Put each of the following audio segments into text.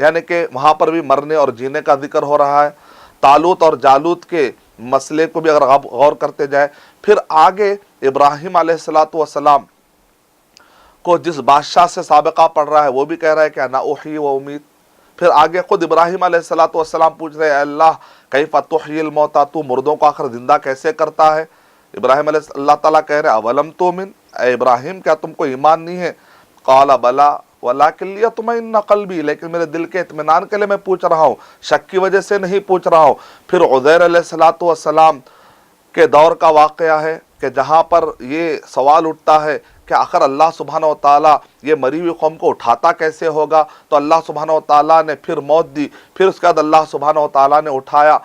یعنی کہ وہاں پر بھی مرنے اور جینے کا ذکر ہو رہا ہے۔ طالوت اور جالوت کے مسئلے کو بھی اگر غور کرتے جائے، پھر آگے ابراہیم علیہ السلام کو جس بادشاہ سے سابقہ پڑھ رہا ہے وہ بھی کہہ رہا ہے کہ انا احیی و امید۔ پھر آگے خود ابراہیم علیہ السلام پوچھ رہے ہیں اے اللہ کیف تحیی الموتیٰ، تو مردوں کو آخر زندہ کیسے کرتا ہے؟ ابراہیم علیہ اللہ تعالیٰ کہہ رہے ہیں اولم تؤمن، اے ابراہیم کیا تم کو ایمان نہیں ہے؟ قال بلا ولکن لیطمئن قلبی، لیکن میرے دل کے اطمینان کے لیے میں پوچھ رہا ہوں، شک کی وجہ سے نہیں پوچھ رہا ہوں۔ پھر عزیر علیہ السلام کے دور کا واقعہ ہے کہ جہاں پر یہ سوال اٹھتا ہے کہ آخر اللہ سبحانہ و تعالیٰ یہ مری ہوئی قوم کو اٹھاتا کیسے ہوگا؟ تو اللہ سبحانہ و تعالیٰ نے پھر موت دی، پھر اس کے بعد اللہ سبحانہ و تعالیٰ نے اٹھایا۔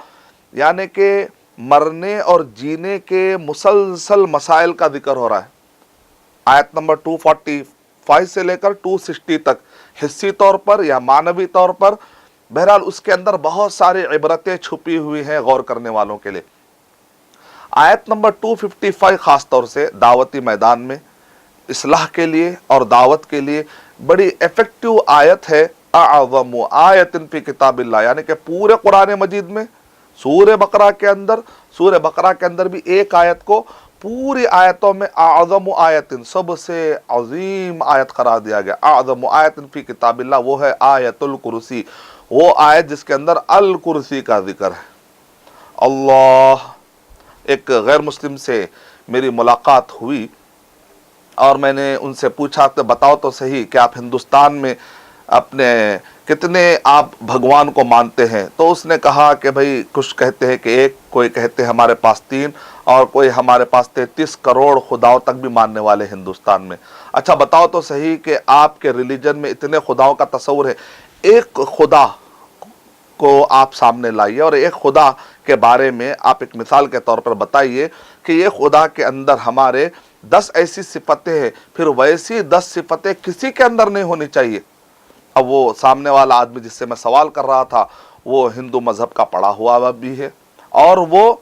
یعنی کہ مرنے اور جینے کے مسلسل مسائل کا ذکر ہو رہا ہے۔ آیت نمبر 245 سے لے کر 260 تک حصی طور پر یا معنوی طور پر، بہرحال اس کے اندر بہت ساری عبرتیں چھپی ہوئی ہیں غور کرنے والوں کے لیے۔ آیت نمبر 255 خاص طور سے دعوتی میدان میں اصلاح کے لیے اور دعوت کے لیے بڑی ایفیکٹو آیت ہے۔ اعظم آیت فی کتاب اللہ، یعنی کہ پورے قرآن مجید میں سورہ بقرہ کے اندر بھی ایک آیت کو پوری آیتوں میں اعظم آیت، سب سے عظیم آیت قرار دیا گیا۔ اعظم آیت فی کتاب اللہ، وہ ہے آیت الکرسی، وہ آیت جس کے اندر الکرسی کا ذکر ہے۔ اللہ، ایک غیر مسلم سے میری ملاقات ہوئی اور میں نے ان سے پوچھا کہ بتاؤ تو صحیح کہ آپ ہندوستان میں اپنے کتنے آپ بھگوان کو مانتے ہیں؟ تو اس نے کہا کہ بھائی کچھ کہتے ہیں کہ ایک، کوئی کہتے ہیں ہمارے پاس 3، اور کوئی ہمارے پاس 33 کروڑ خداؤں تک بھی ماننے والے ہندوستان میں۔ اچھا بتاؤ تو صحیح کہ آپ کے ریلیجن میں اتنے خداؤں کا تصور ہے، ایک خدا کو آپ سامنے لائیے اور ایک خدا کے بارے میں آپ ایک مثال کے طور پر بتائیے کہ یہ خدا کے اندر ہمارے 10 ایسی صفتیں ہیں، پھر ویسی 10 صفتیں کسی کے اندر نہیں ہونی چاہیے۔ اب وہ سامنے والا آدمی جس سے میں سوال کر رہا تھا وہ ہندو مذہب کا پڑھا ہوا بھی ہے، اور وہ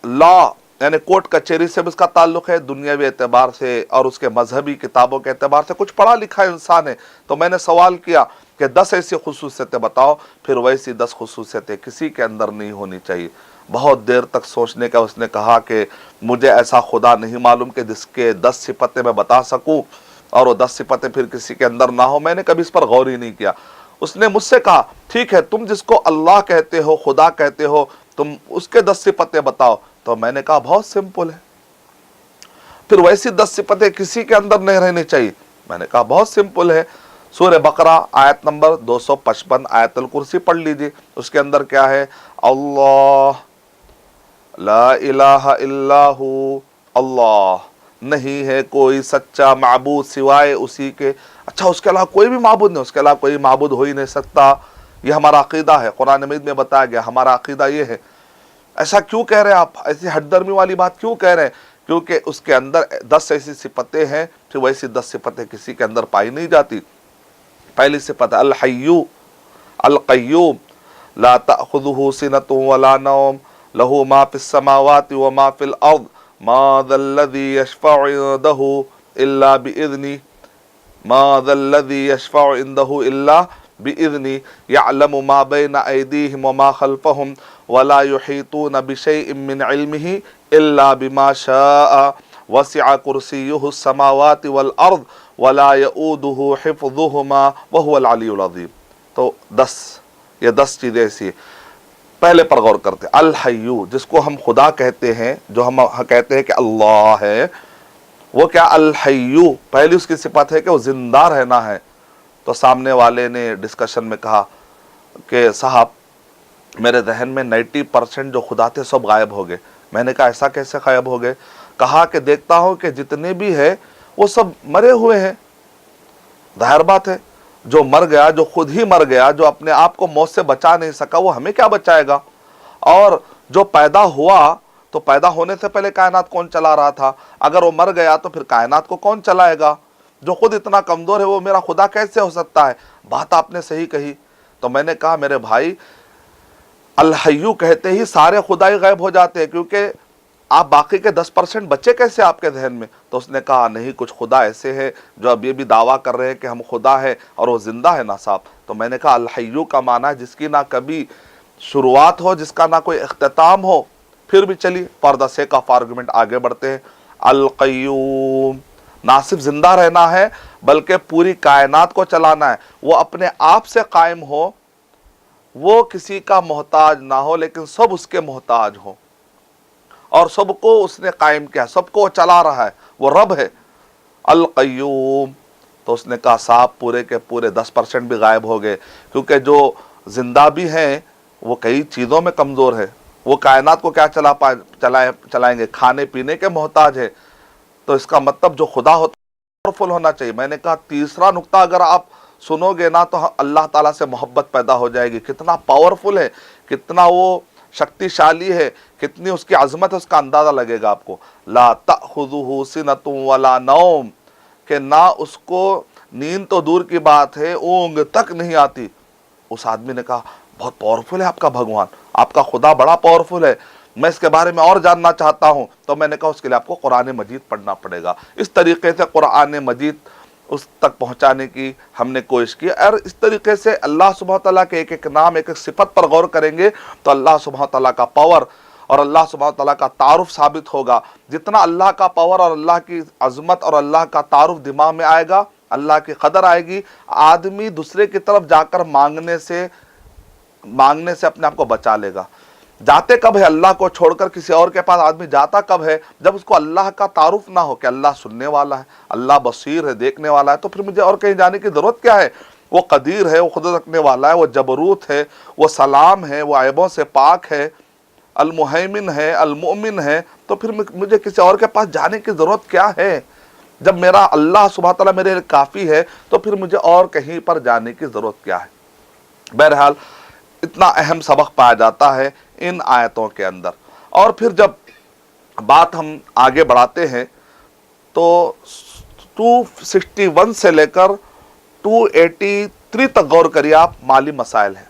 لا یعنی کورٹ کچہری سے بھی اس کا تعلق ہے، دنیاوی اعتبار سے اور اس کے مذہبی کتابوں کے اعتبار سے کچھ پڑھا لکھا انسان ہے۔ تو میں نے سوال کیا کہ 10 ایسی خصوصیتیں بتاؤ، پھر ویسی 10 خصوصیتیں کسی کے اندر نہیں ہونی چاہیے۔ بہت دیر تک سوچنے کا اس نے کہا کہ مجھے ایسا خدا نہیں معلوم کہ جس کے 10 صفتیں میں بتا سکوں اور وہ 10 صفتیں پھر کسی کے اندر نہ ہو۔ میں نے کبھی اس پر غور ہی نہیں کیا۔ اس نے مجھ سے کہا ٹھیک ہے تم جس کو اللہ کہتے ہو، خدا کہتے ہو، تم اس کے 10 صفتیں بتاؤ۔ تو میں نے کہا بہت سمپل ہے، پھر ویسی 10 صفتیں کسی کے اندر نہیں رہنی چاہیے۔ میں نے کہا بہت سمپل ہے، سورہ بقرہ آیت نمبر 255 آیت الکرسی پڑھ لیجئے، اس کے اندر کیا ہے؟ اللہ لا الہ الا ہو، اللہ نہیں ہے کوئی سچا معبود سوائے اسی کے۔ اچھا اس کے علاوہ کوئی بھی معبود نہیں، اس کے علاوہ کوئی معبود ہو ہی نہیں سکتا، یہ ہمارا عقیدہ ہے، قرآن مجید میں بتایا گیا ہمارا عقیدہ یہ ہے۔ ایسا کیوں کہہ رہے ہیں آپ؟ ایسی ہٹ درمی والی بات کیوں کہہ رہے ہیں؟ کیونکہ اس کے اندر 10 ایسی صفتیں ہیں، پھر ویسی 10 صفتیں کسی کے اندر پائی نہیں جاتی۔ پہلی صفت ہے الحی القیوم لا تأخذہ سنۃ ولا نوم لہ ما فی السماوات وما فی الارض ما ذا الذی یشفع عنده الا بإذنہ ما ذا الذی یشفع عنده الا بإذنہ یعلم ما بین ایدیہم وما خلفہم ولا يحيطون بشيء من علمه الا بما شاء وسع كرسيه السماوات والارض ولا يؤوده حفظهما وهو العلي العظيم۔ تو 10 یہ 10 چیزیں ایسی ہیں۔ پہلے پر غور کرتے ہیں، الحیو جس کو ہم خدا کہتے ہیں، جو ہم کہتے ہیں کہ اللہ ہے، وہ کیا الحیو؟ پہلی اس کی صفت ہے کہ وہ زندہ رہنا ہے۔ تو سامنے والے نے ڈسکشن میں کہا کہ صاحب میرے ذہن میں 90% جو خدا تھے سب غائب ہو گئے۔ میں نے کہا ایسا کیسے غائب ہو گئے؟ کہا کہ دیکھتا ہوں کہ جتنے بھی ہے وہ سب مرے ہوئے ہیں۔ ظاہر بات ہے، جو مر گیا، جو خود ہی مر گیا، جو اپنے آپ کو موت سے بچا نہیں سکا، وہ ہمیں کیا بچائے گا؟ اور جو پیدا ہوا تو پیدا ہونے سے پہلے کائنات کون چلا رہا تھا؟ اگر وہ مر گیا تو پھر کائنات کو کون چلائے گا؟ جو خود اتنا کمزور ہے وہ میرا خدا کیسے ہو سکتا ہے؟ بات آپ نے صحیح کہی۔ تو میں نے کہا میرے بھائی الحیو کہتے ہی سارے خدائی غائب ہو جاتے ہیں، کیونکہ آپ باقی کے 10% بچے کیسے آپ کے ذہن میں؟ تو اس نے کہا نہیں، کچھ خدا ایسے ہے جو اب یہ بھی دعویٰ کر رہے ہیں کہ ہم خدا ہے اور وہ زندہ ہے نا صاحب۔ تو میں نے کہا الحیو کا معنی ہے جس کی نہ کبھی شروعات ہو، جس کا نہ کوئی اختتام ہو۔ پھر بھی چلیے for the sake of argument آگے بڑھتے ہیں۔ القیوم، نہ صرف زندہ رہنا ہے بلکہ پوری کائنات کو چلانا ہے، وہ اپنے آپ سے قائم ہو، وہ کسی کا محتاج نہ ہو لیکن سب اس کے محتاج ہو، اور سب کو اس نے قائم کیا، سب کو چلا رہا ہے، وہ رب ہے القیوم۔ تو اس نے کہا صاحب پورے کے پورے 10% بھی غائب ہو گئے، کیونکہ جو زندہ بھی ہیں وہ کئی چیزوں میں کمزور ہے، وہ کائنات کو کیا چلائیں گے، کھانے پینے کے محتاج ہے۔ تو اس کا مطلب جو خدا ہوتا ہے پاورفل ہونا چاہیے۔ میں نے کہا تیسرا نقطہ اگر آپ سنو گے نا تو اللہ تعالیٰ سے محبت پیدا ہو جائے گی، کتنا پاورفل ہے، کتنا وہ شکتی شالی ہے، کتنی اس کی عظمت ہے، اس کا اندازہ لگے گا آپ کو۔ لا تأخذہ سنۃ ولا نوم، کہ نہ اس کو نیند تو دور کی بات ہے اونگ تک نہیں آتی۔ اس آدمی نے کہا بہت پاورفل ہے آپ کا بھگوان، آپ کا خدا بڑا پاورفل ہے، میں اس کے بارے میں اور جاننا چاہتا ہوں۔ تو میں نے کہا اس کے لیے آپ کو قرآن مجید پڑھنا پڑے گا۔ اس طریقے سے قرآن مجید اس تک پہنچانے کی ہم نے کوشش کی، اور اس طریقے سے اللہ سبحانہ تعالیٰ کے ایک ایک نام، ایک ایک صفت پر غور کریں گے تو اللہ سبحانہ تعالیٰ کا پاور اور اللہ سبحانہ تعالیٰ کا تعارف ثابت ہوگا۔ جتنا اللہ کا پاور اور اللہ کی عظمت اور اللہ کا تعارف دماغ میں آئے گا، اللہ کی قدر آئے گی، آدمی دوسرے کی طرف جا کر مانگنے سے اپنے آپ کو بچا لے گا۔ جاتے کب ہے اللہ کو چھوڑ کر کسی اور کے پاس آدمی جاتا کب ہے؟ جب اس کو اللہ کا تعارف نہ ہو کہ اللہ سننے والا ہے، اللہ بصیر ہے، دیکھنے والا ہے، تو پھر مجھے اور کہیں جانے کی ضرورت کیا ہے؟ وہ قدیر ہے، وہ خود رکھنے والا ہے، وہ جبروت ہے، وہ سلام ہے، وہ عیبوں سے پاک ہے، المہیمن ہے، المؤمن ہے، تو پھر مجھے کسی اور کے پاس جانے کی ضرورت کیا ہے؟ جب میرا اللہ سبحانہ تعالیٰ میرے لیے کافی ہے تو پھر مجھے اور کہیں پر جانے کی ضرورت کیا ہے؟ بہرحال اتنا اہم سبق پایا جاتا ہے ان آیتوں کے اندر۔ اور پھر جب بات ہم آگے بڑھاتے ہیں تو 261 سے لے کر 283 تک غور کریے آپ، مالی مسائل ہیں،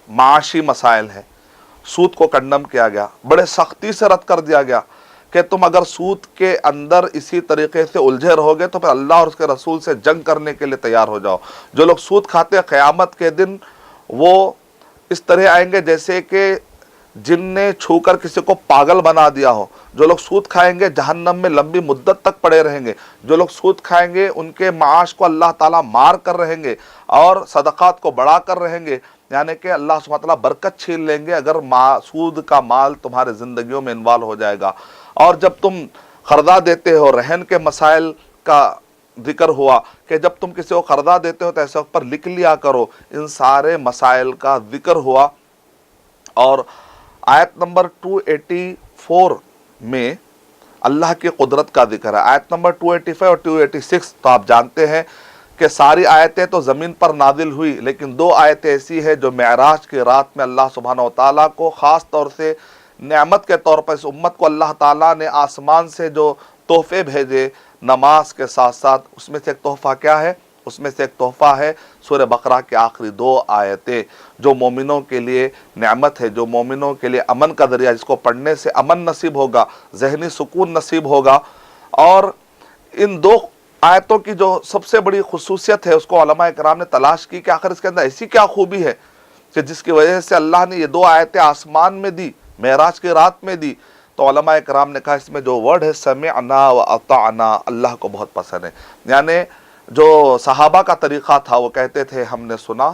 معاشی مسائل ہیں، سود کو کنڈم کیا گیا، بڑے سختی سے رد کر دیا گیا کہ تم اگر سود کے اندر اسی طریقے سے الجھے رہو گے تو پھر اللہ اور اس کے رسول سے جنگ کرنے کے لیے تیار ہو جاؤ۔ جو لوگ سود کھاتے ہیں قیامت کے دن وہ اس طرح آئیں گے جیسے کہ جن نے چھو کر کسی کو پاگل بنا دیا ہو۔ جو لوگ سود کھائیں گے جہنم میں لمبی مدت تک پڑے رہیں گے۔ جو لوگ سود کھائیں گے ان کے معاش کو اللہ تعالیٰ مار کر رہیں گے اور صدقات کو بڑھا کر رہیں گے، یعنی کہ اللہ سبحانہ تعالیٰ برکت چھین لیں گے اگر سود کا مال تمہارے زندگیوں میں انوالو ہو جائے گا۔ اور جب تم قرضہ دیتے ہو، رہن کے مسائل کا ذکر ہوا کہ جب تم کسی کو قرضہ دیتے ہو تو ایسے پر لکھ لیا کرو، ان سارے مسائل کا ذکر ہوا۔ اور آیت نمبر 284 میں اللہ کی قدرت کا ذکر ہے۔ آیت نمبر 285 اور 286 تو آپ جانتے ہیں کہ ساری آیتیں تو زمین پر نازل ہوئی، لیکن دو آیتیں ایسی ہیں جو معراج کی رات میں اللہ سبحانہ وتعالیٰ کو خاص طور سے نعمت کے طور پر اس امت کو اللہ تعالیٰ نے آسمان سے جو تحفے بھیجے نماز کے ساتھ ساتھ، اس میں سے ایک تحفہ کیا ہے؟ اس میں سے ایک تحفہ ہے سورہ بقرہ کے آخری 2 آیتیں، جو مومنوں کے لیے نعمت ہے، جو مومنوں کے لیے امن کا ذریعہ، جس کو پڑھنے سے امن نصیب ہوگا، ذہنی سکون نصیب ہوگا۔ اور ان 2 آیتوں کی جو سب سے بڑی خصوصیت ہے اس کو علماء کرام نے تلاش کی کہ آخر اس کے اندر ایسی کیا خوبی ہے کہ جس کی وجہ سے اللہ نے یہ 2 آیتیں آسمان میں دی، معراج کی رات میں دی۔ تو علماء کرام نے کہا اس میں جو ورڈ ہے سمعنا و اطعنا، اللہ کو بہت پسند ہے۔ یعنی جو صحابہ کا طریقہ تھا وہ کہتے تھے ہم نے سنا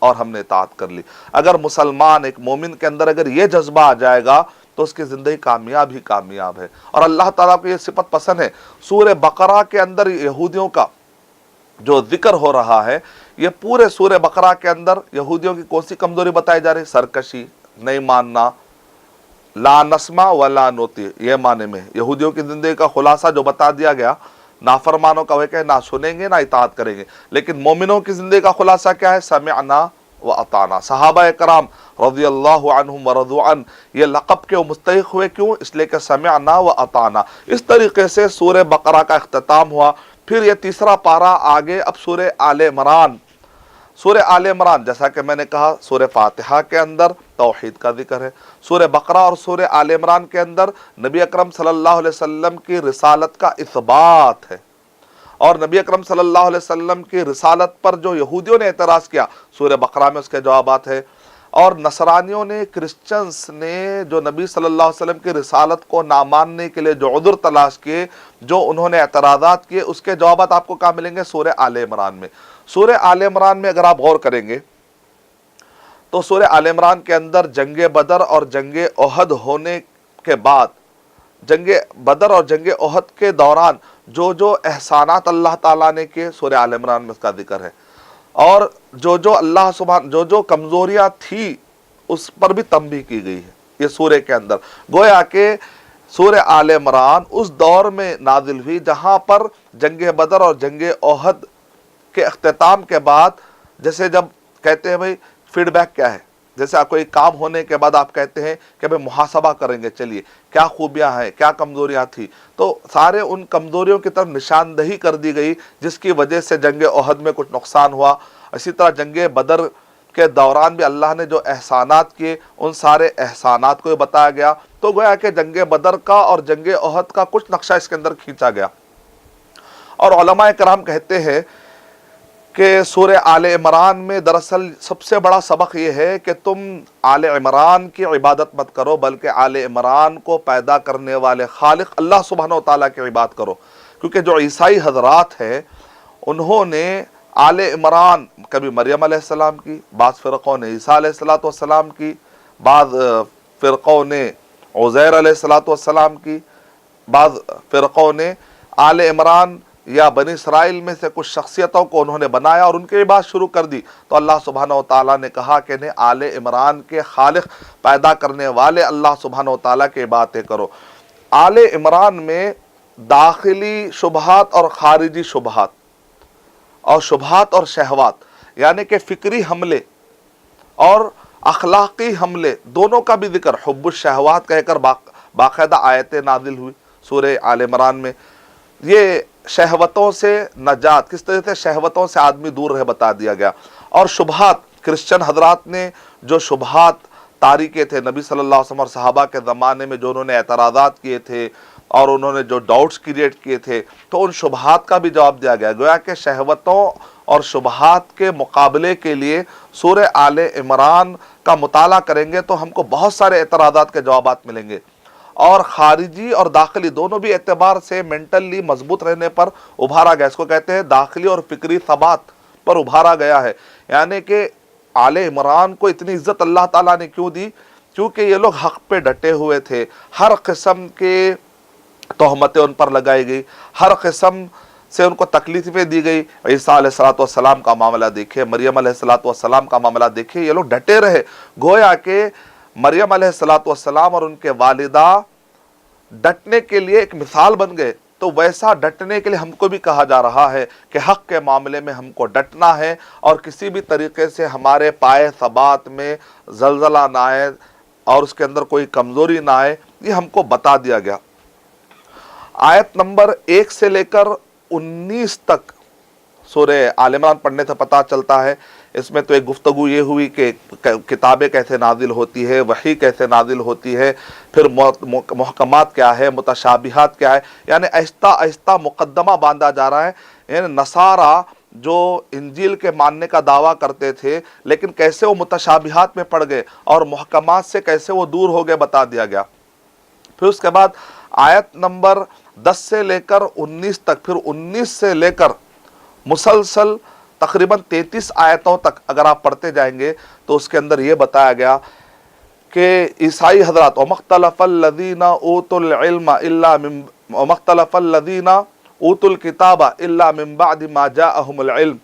اور ہم نے اطاعت کر لی۔ اگر مسلمان ایک مومن کے اندر اگر یہ جذبہ آ جائے گا تو اس کی زندگی کامیاب ہی کامیاب ہے، اور اللہ تعالیٰ کو یہ صفت پسند ہے۔ سورہ بقرہ کے اندر یہودیوں کا جو ذکر ہو رہا ہے، یہ پورے سورہ بقرہ کے اندر یہودیوں کی کون سی کمزوری بتائی جا رہی؟ سرکشی، نہیں ماننا، لا نسمع ولا نطیع، یہ معنی میں یہودیوں کی زندگی کا خلاصہ جو بتا دیا گیا، نافرمانوں کا وہ کہ نہ سنیں گے نہ اطاعت کریں گے، لیکن مومنوں کی زندگی کا خلاصہ کیا ہے؟ سمعنا و اطعنا۔ صحابہ کرام رضی اللہ عنہم ورضوا عنہ یہ لقب کے مستحق ہوئے، کیوں؟ اس لیے کہ سمعنا و اطعنا۔ اس طریقے سے سورہ بقرہ کا اختتام ہوا۔ پھر یہ تیسرا پارہ آگے اب سورہ آل عمران سورہ آل عمران جیسا کہ میں نے کہا سورہ فاتحہ کے اندر توحید کا ذکر ہے، سورہ بقرہ اور سورہ آل عمران کے اندر نبی اکرم صلی اللہ علیہ وسلم کی رسالت کا اثبات ہے، اور نبی اکرم صلی اللہ علیہ وسلم کی رسالت پر جو یہودیوں نے اعتراض کیا سورہ بقرہ میں اس کے جوابات ہے، اور نصرانیوں نے کرسچنز نے جو نبی صلی اللہ علیہ وسلم کی رسالت کو نہ ماننے کے لیے جو عذر تلاش کیے، جو انہوں نے اعتراضات کیے، اس کے جوابات آپ کو کہاں ملیں گے؟ سورہ آل عمران میں۔ سورہ آل عمران میں اگر آپ غور کریں گے تو سورہ آل عمران کے اندر جنگ بدر اور جنگ احد ہونے کے بعد، جنگ بدر اور جنگ احد کے دوران جو احسانات اللہ تعالیٰ نے کیے سورہ آل عمران میں اس کا ذکر ہے، اور جو اللہ سبحان جو کمزوریاں تھی اس پر بھی تنبیہ کی گئی ہے یہ سورہ کے اندر۔ گویا کہ سورہ آل عمران اس دور میں نازل ہوئی جہاں پر جنگ بدر اور جنگ احد کے اختتام کے بعد، جیسے جب کہتے ہیں بھئی فیڈ بیک کیا ہے، جیسے آپ کوئی کام ہونے کے بعد آپ کہتے ہیں کہ بھئی محاسبہ کریں گے، چلیے کیا خوبیاں ہیں، کیا کمزوریاں تھیں، تو سارے ان کمزوریوں کی طرف نشاندہی کر دی گئی جس کی وجہ سے جنگ احد میں کچھ نقصان ہوا۔ اسی طرح جنگ بدر کے دوران بھی اللہ نے جو احسانات کیے ان سارے احسانات کو بتایا گیا۔ تو گویا کہ جنگ بدر کا اور جنگ احد کا کچھ نقشہ اس کے اندر کھینچا گیا، اور علماء کرام کہتے ہیں کہ سورہ آل عمران میں دراصل سب سے بڑا سبق یہ ہے کہ تم آل عمران کی عبادت مت کرو، بلکہ آل عمران کو پیدا کرنے والے خالق اللہ سبحانہ و تعالیٰ کی عبادت کرو، کیونکہ جو عیسائی حضرات ہیں انہوں نے آل عمران کبھی مریم علیہ السلام کی، بعض فرقوں نے عیسیٰ علیہ السلام کی، بعض فرقوں نے عزیر علیہ السلام کی، بعض فرقوں نے آل عمران یا بنی اسرائیل میں سے کچھ شخصیتوں کو انہوں نے بنایا اور ان کی عبادت شروع کر دی۔ تو اللہ سبحانہ و تعالیٰ نے کہا کہ انہیں آل عمران کے خالق پیدا کرنے والے اللہ سبحانہ و تعالیٰ کی عبادتیں کرو۔ آل عمران میں داخلی شبہات اور خارجی شبہات، اور شبہات اور شہوات، یعنی کہ فکری حملے اور اخلاقی حملے دونوں کا بھی ذکر، حب الشہوات کہہ کر باقاعدہ آیتیں نازل ہوئی سورہ آل عمران میں۔ یہ شہوتوں سے نجات، کس طرح سے شہوتوں سے آدمی دور رہے بتا دیا گیا، اور شبہات، کرسچن حضرات نے جو شبہات طاری کیے تھے نبی صلی اللہ علیہ وسلم اور صحابہ کے زمانے میں، جو انہوں نے اعتراضات کیے تھے اور انہوں نے جو ڈاؤٹس کریٹ کیے تھے، تو ان شبہات کا بھی جواب دیا گیا۔ گویا کہ شہوتوں اور شبہات کے مقابلے کے لیے سورہ آل عمران کا مطالعہ کریں گے تو ہم کو بہت سارے اعتراضات کے جوابات ملیں گے، اور خارجی اور داخلی دونوں بھی اعتبار سے مینٹلی مضبوط رہنے پر ابھارا گیا۔ اس کو کہتے ہیں داخلی اور فکری ثبات پر ابھارا گیا ہے۔ یعنی کہ آل عمران کو اتنی عزت اللہ تعالیٰ نے کیوں دی؟ کیونکہ یہ لوگ حق پہ ڈٹے ہوئے تھے، ہر قسم کے تہمتیں ان پر لگائی گئی، ہر قسم سے ان کو تکلیفیں دی گئی۔ عیسیٰ علیہ السلام کا معاملہ دیکھیں، مریم علیہ السلام کا معاملہ دیکھیں، یہ لوگ ڈٹے رہے۔ گویا کہ مریم علیہ السلام اور ان کے والدہ ڈٹنے کے لیے ایک مثال بن گئے، تو ویسا ڈٹنے کے لیے ہم کو بھی کہا جا رہا ہے کہ حق کے معاملے میں ہم کو ڈٹنا ہے، اور کسی بھی طریقے سے ہمارے پائے ثبات میں زلزلہ نہ آئے اور اس کے اندر کوئی کمزوری نہ آئے، یہ ہم کو بتا دیا گیا۔ آیت نمبر 1 سے لے کر 19 تک سورہ آل عمران پڑھنے سے پتہ چلتا ہے، اس میں تو ایک گفتگو یہ ہوئی کہ کتابیں کیسے نازل ہوتی ہے، وحی کیسے نازل ہوتی ہے، پھر محکمات کیا ہے، متشابہات کیا ہے، یعنی آہستہ آہستہ مقدمہ باندھا جا رہا ہے۔ یعنی نصارہ جو انجیل کے ماننے کا دعویٰ کرتے تھے، لیکن کیسے وہ متشابہات میں پڑ گئے اور محکمات سے کیسے وہ دور ہو گئے بتا دیا گیا۔ پھر اس کے بعد آیت نمبر 10 سے لے کر 19 تک، پھر 19 سے لے کر مسلسل تقریباً 33 آیتوں تک اگر آپ پڑھتے جائیں گے تو اس کے اندر یہ بتایا گیا کہ عیسائی حضرات وَمَخْتَلَفَ الَّذِينَ أُوتُوا الْعِلْمَ إِلَّا مِن وَمَخْتَلَفَ الَّذِينَ أُوتُوا الْكِتَابَ إِلَّا مِن بَعْدِ مَا جَاءَهُمُ الْعِلْمُ،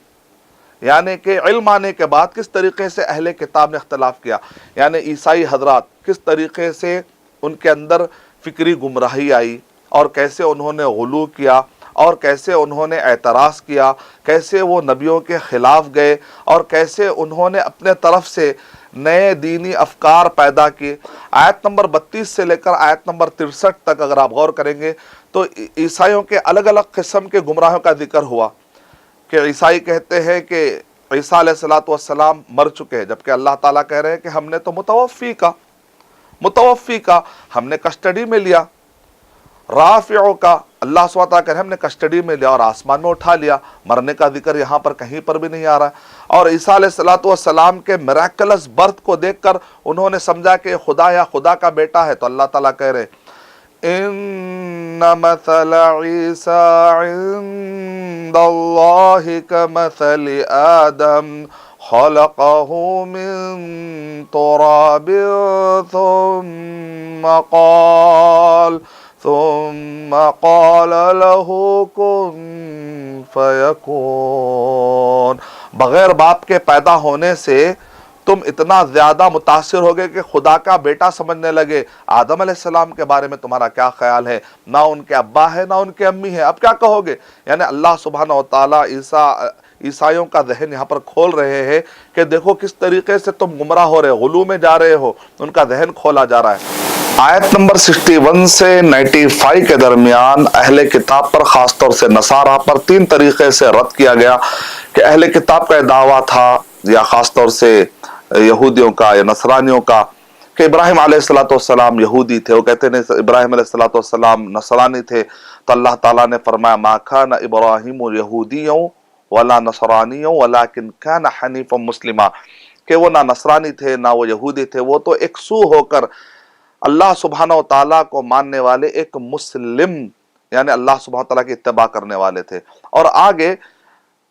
یعنی کہ علم آنے کے بعد کس طریقے سے اہل کتاب نے اختلاف کیا، یعنی عیسائی حضرات کس طریقے سے ان کے اندر فکری گمراہی آئی، اور کیسے انہوں نے غلو کیا، اور کیسے انہوں نے اعتراض کیا، کیسے وہ نبیوں کے خلاف گئے، اور کیسے انہوں نے اپنے طرف سے نئے دینی افکار پیدا کیے۔ آیت نمبر 32 سے لے کر آیت نمبر 63 تک اگر آپ غور کریں گے تو عیسائیوں کے الگ الگ قسم کے گمراہوں کا ذکر ہوا، کہ عیسائی کہتے ہیں کہ عیسیٰ علیہ الصلوۃ والسلام مر چکے ہیں، جبکہ اللہ تعالیٰ کہہ رہے ہیں کہ ہم نے تو متوفی کا ہم نے کسٹڈی میں لیا، رافعوں کا اللہ سبحانہ وتعالیٰ کہہ رہے ہیں ہم نے کسٹڈی میں لیا اور آسمان میں اٹھا لیا۔ مرنے کا ذکر یہاں پر کہیں پر بھی نہیں آ رہا ہے۔ اور عیسیٰ علیہ الصلوۃ والسلام کے میریکلس برتھ کو دیکھ کر انہوں نے سمجھا کہ خدا یا خدا کا بیٹا ہے، تو اللہ تعالیٰ کہہ رہے ان مثل عیسیٰ عند اللہ کمثل آدم خلقه من تراب ثم قال له كن فيكون۔ بغیر باپ کے پیدا ہونے سے تم اتنا زیادہ متاثر ہو گئے کہ خدا کا بیٹا سمجھنے لگے۔ آدم علیہ السلام کے بارے میں تمہارا کیا خیال ہے؟ نہ ان کے ابا ہے نہ ان کے امی ہے، اب کیا کہو گے؟ یعنی اللہ سبحانہ و تعالیٰ عیسائیوں کا ذہن یہاں پر کھول رہے ہیں کہ دیکھو کس طریقے سے تم گمراہ ہو رہے، غلو میں جا رہے ہو، ان کا ذہن کھولا جا رہا ہے۔ آیت نمبر 61 سے 95 کے درمیان اہل کتاب پر، خاص طور سے نصارہ پر 3 طریقے سے رد کیا گیا کہ اہل کتاب کا دعویٰ تھا، یا خاص طور سے یہودیوں کا یا نصرانیوں کا، کہ ابراہیم علیہ السلام یہودی تھے، وہ کہتے ہیں ابراہیم علیہ السلام نصرانی تھے، تو اللہ تعالیٰ نے فرمایا ما کان ابراہیم یہودیوں ولا نصرانیوں ولکن کان حنیفا مسلما، کہ وہ نہ نصرانی تھے نہ وہ یہودی تھے، وہ تو ایک سو ہو کر اللہ سبحانہ و تعالیٰ کو ماننے والے ایک مسلم، یعنی اللہ سبحانہ و تعالیٰ کی اتباع کرنے والے تھے۔ اور آگے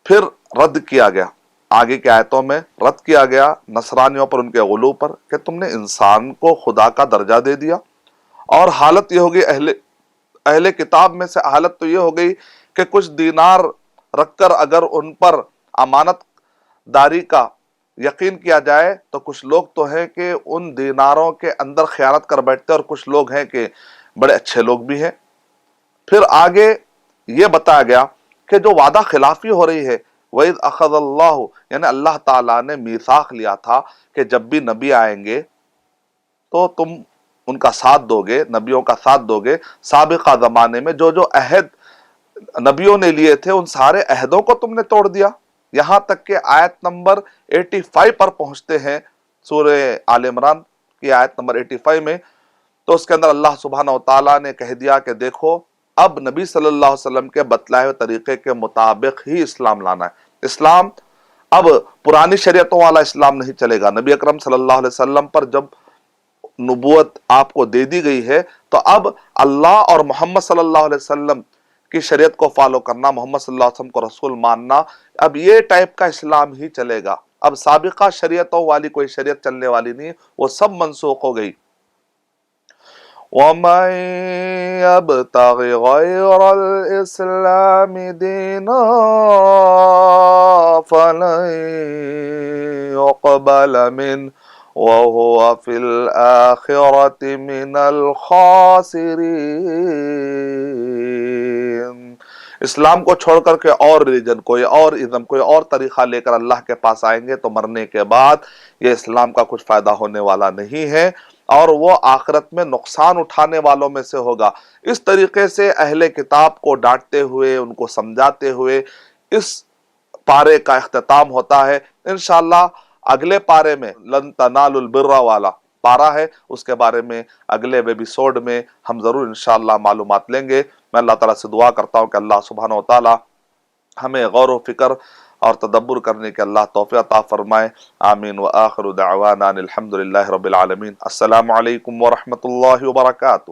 پھر رد کیا گیا، آگے کی آیتوں میں رد کیا گیا نصرانیوں پر، ان کے غلو پر، کہ تم نے انسان کو خدا کا درجہ دے دیا۔ اور حالت یہ ہوگی اہل کتاب میں سے، حالت تو یہ ہو گئی کہ کچھ دینار رکھ کر اگر ان پر امانت داری کا یقین کیا جائے تو کچھ لوگ تو ہیں کہ ان دیناروں کے اندر خیانت کر بیٹھتے، اور کچھ لوگ ہیں کہ بڑے اچھے لوگ بھی ہیں۔ پھر آگے یہ بتایا گیا کہ جو وعدہ خلافی ہو رہی ہے، وَإِذْ أَخَذَ اللَّهُ، یعنی اللہ تعالیٰ نے میثاق لیا تھا کہ جب بھی نبی آئیں گے تو تم ان کا ساتھ دو گے، نبیوں کا ساتھ دو گے۔ سابقہ زمانے میں جو عہد نبیوں نے لیے تھے ان سارے عہدوں کو تم نے توڑ دیا، یہاں تک کہ آیت نمبر 85 پر پہنچتے ہیں، سورہ آل عمران کی آیت نمبر 85 میں، تو اس کے اندر اللہ سبحانہ و تعالیٰ نے کہہ دیا کہ دیکھو اب نبی صلی اللہ علیہ وسلم کے بتلائے ہوئے طریقے کے مطابق ہی اسلام لانا ہے۔ اسلام اب پرانی شریعتوں والا اسلام نہیں چلے گا۔ نبی اکرم صلی اللہ علیہ وسلم پر جب نبوت آپ کو دے دی گئی ہے تو اب اللہ اور محمد صلی اللہ علیہ وسلم کی شریعت کو فالو کرنا، محمد صلی اللہ علیہ وسلم کو رسول ماننا، اب یہ ٹائپ کا اسلام ہی چلے گا۔ اب سابقہ شریعتوں والی کوئی شریعت چلنے والی نہیں، وہ سب منسوخ ہو گئی۔ وَمَن يَبْتَغِ غَيْرَ الْإِسْلَامِ دِينًا فَلَن يُقْبَلَ مِنْهُ وَهُوَ فِي الْآخِرَةِ مِنَ الْخَاسِرِينَ۔ اسلام کو چھوڑ کر کے اور ریلیجن، کوئی اور ازم، کوئی اور طریقہ لے کر اللہ کے پاس آئیں گے تو مرنے کے بعد یہ اسلام کا کچھ فائدہ ہونے والا نہیں ہے، اور وہ آخرت میں نقصان اٹھانے والوں میں سے ہوگا۔ اس طریقے سے اہل کتاب کو ڈانٹتے ہوئے، ان کو سمجھاتے ہوئے اس پارے کا اختتام ہوتا ہے۔ انشاءاللہ اگلے پارے میں لن تنالوا البر والا پارہ ہے، اس کے بارے میں اگلے ایپیسوڈ میں ہم ضرور انشاءاللہ معلومات لیں گے۔ میں اللہ تعالیٰ سے دعا کرتا ہوں کہ اللہ سبحانہ و تعالیٰ ہمیں غور و فکر اور تدبر کرنے کے اللہ توفیق عطا فرمائے، آمین۔ وآخر دعوانا الحمدللہ رب العالمین۔ السلام علیکم ورحمۃ اللہ وبرکاتہ۔